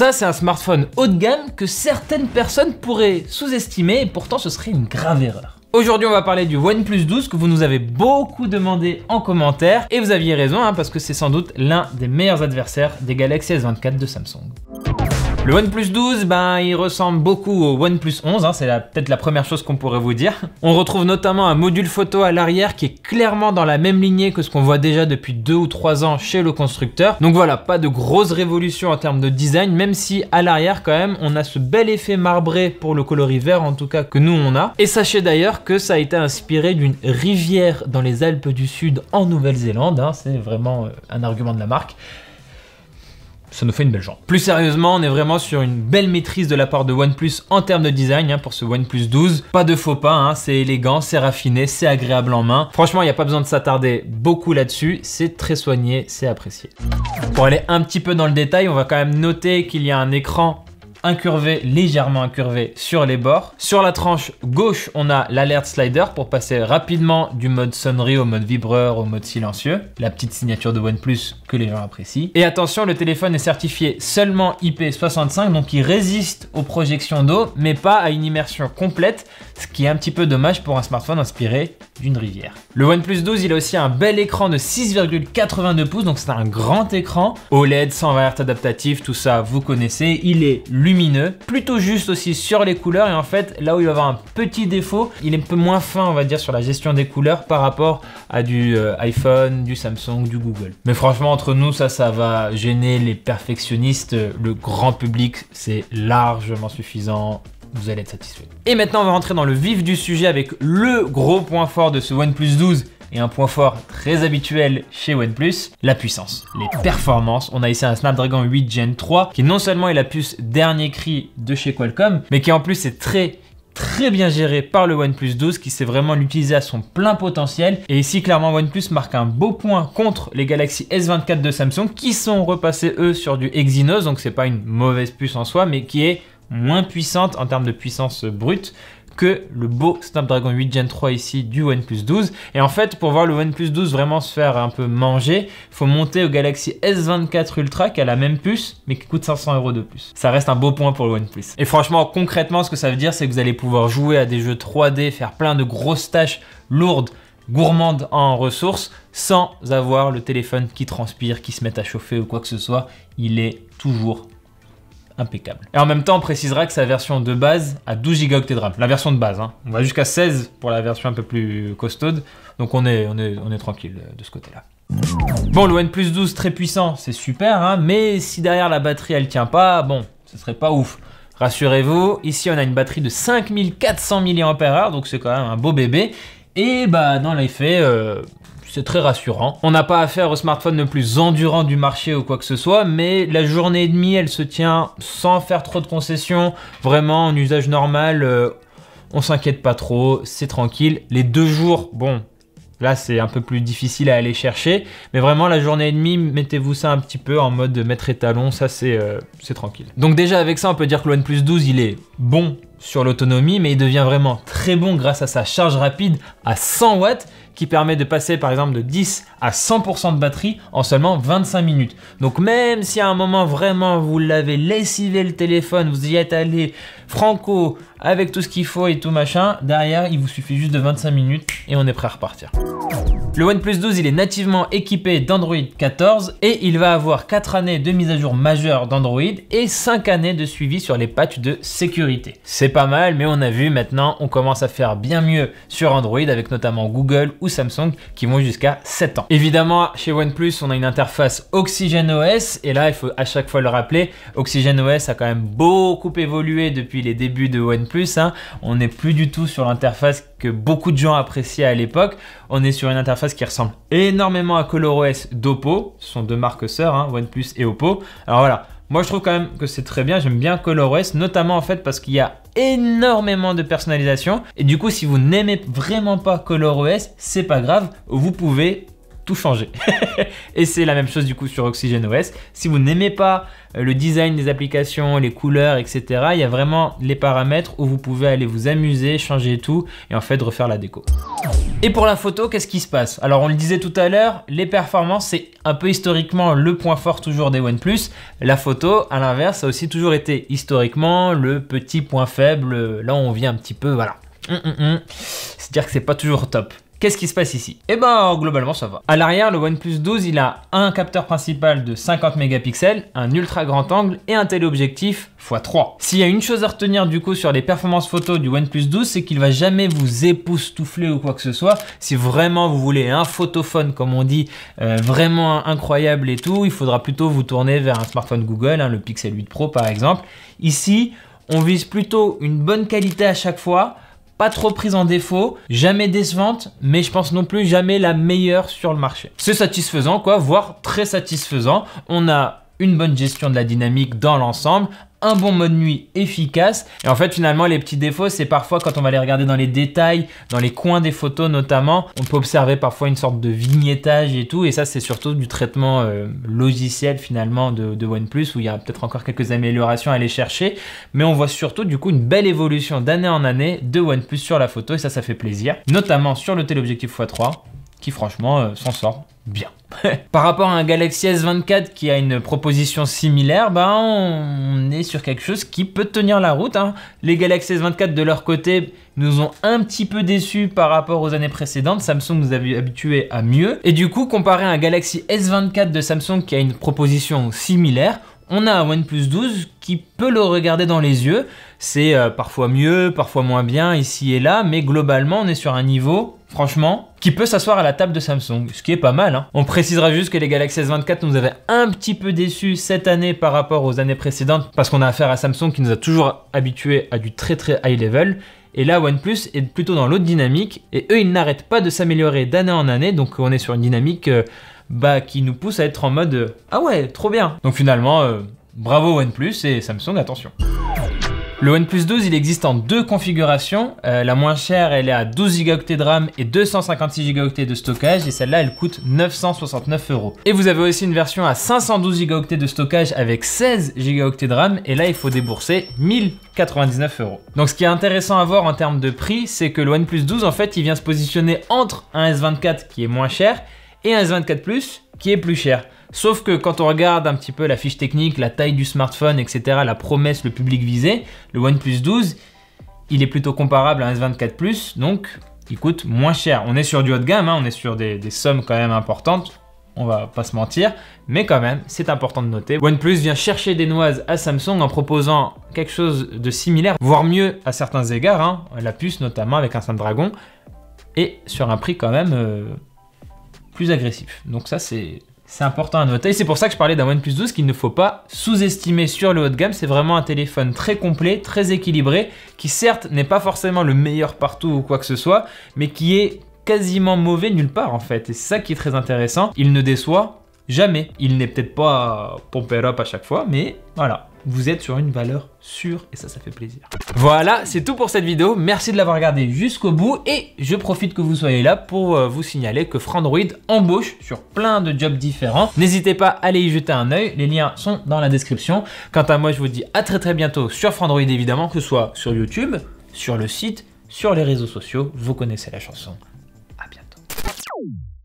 Ça, c'est un smartphone haut de gamme que certaines personnes pourraient sous-estimer et pourtant ce serait une grave erreur. Aujourd'hui, on va parler du OnePlus 12 que vous nous avez beaucoup demandé en commentaire et vous aviez raison parce que c'est sans doute l'un des meilleurs adversaires des Galaxy S24 de Samsung. Le OnePlus 12, il ressemble beaucoup au OnePlus 11, c'est peut-être la première chose qu'on pourrait vous dire. On retrouve notamment un module photo à l'arrière qui est clairement dans la même lignée que ce qu'on voit déjà depuis 2 ou 3 ans chez le constructeur. Donc voilà, pas de grosse révolution en termes de design, même si à l'arrière quand même, on a ce bel effet marbré pour le coloris vert en tout cas que nous on a. Et sachez d'ailleurs que ça a été inspiré d'une rivière dans les Alpes du Sud en Nouvelle-Zélande, c'est vraiment un argument de la marque. Ça nous fait une belle jambe. Plus sérieusement, on est vraiment sur une belle maîtrise de la part de OnePlus en termes de design pour ce OnePlus 12. Pas de faux pas, c'est élégant, c'est raffiné, c'est agréable en main. Franchement, il n'y a pas besoin de s'attarder beaucoup là-dessus. C'est très soigné, c'est apprécié. Pour aller un petit peu dans le détail, on va quand même noter qu'il y a un écran incurvé, légèrement incurvé sur les bords. Sur la tranche gauche, on a l'alert slider pour passer rapidement du mode sonnerie au mode vibreur, au mode silencieux. La petite signature de OnePlus que les gens apprécient. Et attention, le téléphone est certifié seulement IP65, donc il résiste aux projections d'eau, mais pas à une immersion complète, ce qui est un petit peu dommage pour un smartphone inspiré d'une rivière. Le OnePlus 12, il a aussi un bel écran de 6,82 pouces, donc c'est un grand écran. OLED, 120 Hz adaptatif, tout ça, vous connaissez. Il est lumineux, plutôt juste aussi sur les couleurs, et en fait, là où il va avoir un petit défaut, il est un peu moins fin, on va dire, sur la gestion des couleurs par rapport à du iPhone, du Samsung, du Google. Mais franchement, entre nous, ça va gêner les perfectionnistes. Le grand public, c'est largement suffisant. Vous allez être satisfait. Et maintenant, on va rentrer dans le vif du sujet avec le gros point fort de ce OnePlus 12 et un point fort très habituel chez OnePlus, la puissance, les performances. On a ici un Snapdragon 8 Gen 3 qui non seulement est la puce dernier cri de chez Qualcomm, mais qui en plus est très bien géré par le OnePlus 12 qui sait vraiment l'utiliser à son plein potentiel. Et ici, clairement, OnePlus marque un beau point contre les Galaxy S24 de Samsung qui sont repassés, eux, sur du Exynos. Donc, c'est pas une mauvaise puce en soi, mais qui est moins puissante en termes de puissance brute que le beau Snapdragon 8 Gen 3 ici du OnePlus 12. Et en fait, pour voir le OnePlus 12 vraiment se faire un peu manger, il faut monter au Galaxy S24 Ultra qui a la même puce, mais qui coûte 500 € de plus. Ça reste un beau point pour le OnePlus. Et franchement, concrètement, ce que ça veut dire, c'est que vous allez pouvoir jouer à des jeux 3D, faire plein de grosses tâches lourdes, gourmandes en ressources, sans avoir le téléphone qui transpire, qui se met à chauffer ou quoi que ce soit. Il est toujours impeccable. Et en même temps, on précisera que sa version de base a 12 Go de RAM. La version de base, On va jusqu'à 16 pour la version un peu plus costaude. Donc on est tranquille de ce côté-là. Bon, le OnePlus 12 très puissant, c'est super, mais si derrière la batterie elle tient pas, bon, ce serait pas ouf. Rassurez-vous, ici on a une batterie de 5400 mAh, donc c'est quand même un beau bébé. Et dans l'effet, c'est très rassurant. On n'a pas affaire au smartphone le plus endurant du marché ou quoi que ce soit, mais la journée et demie, elle se tient sans faire trop de concessions. Vraiment, en usage normal, on s'inquiète pas trop, c'est tranquille. Les 2 jours, bon, là, c'est un peu plus difficile à aller chercher. Mais vraiment, la journée et demie, mettez-vous ça un petit peu en mode maître étalon, ça, c'est tranquille. Donc déjà, avec ça, on peut dire que le OnePlus 12, il est bon sur l'autonomie, mais il devient vraiment très bon grâce à sa charge rapide à 100 watts, qui permet de passer par exemple de 10 à 100% de batterie en seulement 25 minutes. Donc même si à un moment vraiment vous l'avez lessivé le téléphone, vous y êtes allé franco avec tout ce qu'il faut et tout machin, derrière il vous suffit juste de 25 minutes et on est prêt à repartir. Le OnePlus 12, il est nativement équipé d'Android 14 et il va avoir 4 années de mise à jour majeure d'Android et 5 années de suivi sur les patchs de sécurité. C'est pas mal, mais on a vu maintenant, on commence à faire bien mieux sur Android avec notamment Google ou Samsung qui vont jusqu'à 7 ans. Évidemment, chez OnePlus, on a une interface OxygenOS et là, il faut à chaque fois le rappeler, OxygenOS a quand même beaucoup évolué depuis les débuts de OnePlus. On n'est plus du tout sur l'interface que beaucoup de gens appréciaient à l'époque. On est sur une interface qui ressemble énormément à ColorOS d'Oppo. Ce sont 2 marques sœurs, OnePlus et Oppo. Alors voilà, moi je trouve quand même que c'est très bien. J'aime bien ColorOS, notamment en fait parce qu'il y a énormément de personnalisation. Et du coup, si vous n'aimez vraiment pas ColorOS, c'est pas grave, vous pouvez tout changer. Et c'est la même chose du coup sur OxygenOS. Si vous n'aimez pas le design des applications, les couleurs, etc., il y a vraiment les paramètres où vous pouvez aller vous amuser, changer tout et en fait refaire la déco. Et pour la photo, qu'est-ce qui se passe? Alors on le disait tout à l'heure, les performances c'est un peu historiquement le point fort toujours des OnePlus. La photo, à l'inverse, ça a aussi toujours été historiquement le petit point faible. Là on vient un petit peu, voilà. C'est-à-dire que c'est pas toujours top. Qu'est-ce qui se passe ici? Eh ben, globalement, ça va. À l'arrière, le OnePlus 12, il a un capteur principal de 50 mégapixels, un ultra grand angle et un téléobjectif x3. S'il y a une chose à retenir du coup sur les performances photo du OnePlus 12, c'est qu'il va jamais vous époustoufler ou quoi que ce soit. Si vraiment vous voulez un photophone, comme on dit, vraiment incroyable et tout, il faudra plutôt vous tourner vers un smartphone Google, le Pixel 8 Pro par exemple. Ici, on vise plutôt une bonne qualité à chaque fois, pas trop prise en défaut, jamais décevante, mais je pense non plus jamais la meilleure sur le marché. C'est satisfaisant quoi, voire très satisfaisant. On a une bonne gestion de la dynamique dans l'ensemble, un bon mode nuit efficace. Et en fait, finalement, les petits défauts, c'est parfois quand on va les regarder dans les détails, dans les coins des photos notamment, on peut observer parfois une sorte de vignettage et tout. Et ça, c'est surtout du traitement logiciel finalement de OnePlus où il y a peut-être encore quelques améliorations à aller chercher. Mais on voit surtout du coup une belle évolution d'année en année de OnePlus sur la photo et ça fait plaisir. Notamment sur le téléobjectif x3 qui franchement s'en sort bien. Par rapport à un Galaxy S24 qui a une proposition similaire, on est sur quelque chose qui peut tenir la route. Les Galaxy S24 de leur côté nous ont un petit peu déçus par rapport aux années précédentes. Samsung nous avait habitués à mieux. Et du coup, comparé à un Galaxy S24 de Samsung qui a une proposition similaire, on a un OnePlus 12 qui peut le regarder dans les yeux. C'est parfois mieux, parfois moins bien ici et là, mais globalement, on est sur un niveau, franchement, qui peut s'asseoir à la table de Samsung, ce qui est pas mal. On précisera juste que les Galaxy S24 nous avaient un petit peu déçus cette année par rapport aux années précédentes, parce qu'on a affaire à Samsung qui nous a toujours habitués à du très high level. Et là, OnePlus est plutôt dans l'autre dynamique, et eux, ils n'arrêtent pas de s'améliorer d'année en année, donc on est sur une dynamique qui nous pousse à être en mode ah ouais, trop bien. Donc finalement, bravo OnePlus et Samsung, attention. Le OnePlus 12, il existe en deux configurations. La moins chère, elle est à 12 Go de RAM et 256 Go de stockage. Et celle-là, elle coûte 969 €. Et vous avez aussi une version à 512 Go de stockage avec 16 Go de RAM. Et là, il faut débourser 1099 €. Donc, ce qui est intéressant à voir en termes de prix, c'est que le OnePlus 12, en fait, il vient se positionner entre un S24 qui est moins cher et un S24 Plus qui est plus cher. Sauf que quand on regarde un petit peu la fiche technique, la taille du smartphone, etc., la promesse, le public visé, le OnePlus 12, il est plutôt comparable à un S24 Plus, donc il coûte moins cher. On est sur du haut de gamme, on est sur des sommes quand même importantes, on va pas se mentir, mais quand même, c'est important de noter. OnePlus vient chercher des noises à Samsung en proposant quelque chose de similaire, voire mieux à certains égards, la puce notamment avec un Snapdragon, et sur un prix quand même plus agressif. Donc ça, c'est important à noter. Et c'est pour ça que je parlais d'un OnePlus 12 qu'il ne faut pas sous-estimer sur le haut de gamme. C'est vraiment un téléphone très complet, très équilibré, qui certes n'est pas forcément le meilleur partout ou quoi que ce soit, mais qui est quasiment mauvais nulle part en fait. Et c'est ça qui est très intéressant. Il ne déçoit jamais. Il n'est peut-être pas pompé up à chaque fois, mais voilà. Vous êtes sur une valeur sûre et ça fait plaisir. Voilà, c'est tout pour cette vidéo. Merci de l'avoir regardé jusqu'au bout et je profite que vous soyez là pour vous signaler que Frandroid embauche sur plein de jobs différents. N'hésitez pas à aller y jeter un œil, les liens sont dans la description. Quant à moi, je vous dis à très bientôt sur Frandroid évidemment, que ce soit sur YouTube, sur le site, sur les réseaux sociaux, vous connaissez la chanson.